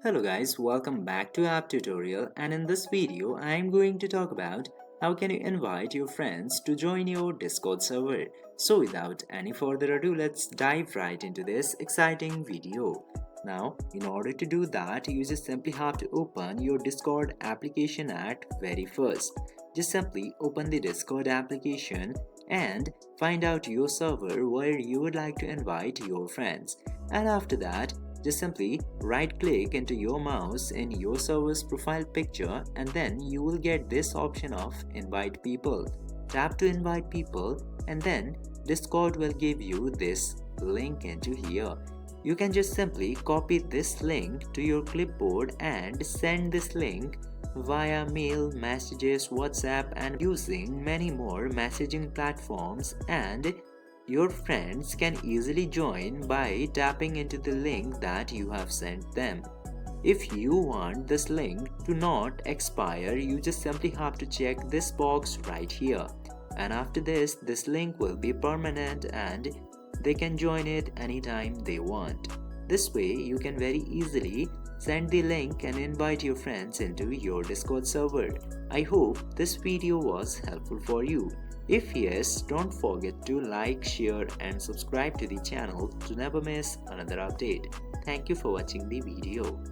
Hello guys, welcome back to App Tutorial, and in this video I am going to talk about how can you invite your friends to join your Discord server. So without any further ado, let's dive right into this exciting video. Now, in order to do that, you just simply have to open your Discord application at very first. Just simply open the Discord application and find out your server where you would like to invite your friends. And after that, just simply right click into your mouse in your server's profile picture and then you will get this option of invite people. Tap to invite people and then Discord will give you this link into here. You can just simply copy this link to your clipboard and send this link via mail, messages, WhatsApp and using many more messaging platforms, and your friends can easily join by tapping into the link that you have sent them. If you want this link to not expire, you just simply have to check this box right here. And after this link will be permanent and they can join it anytime they want. This way, you can very easily send the link and invite your friends into your Discord server. I hope this video was helpful for you. If yes, don't forget to like, share and subscribe to the channel to never miss another update. Thank you for watching the video.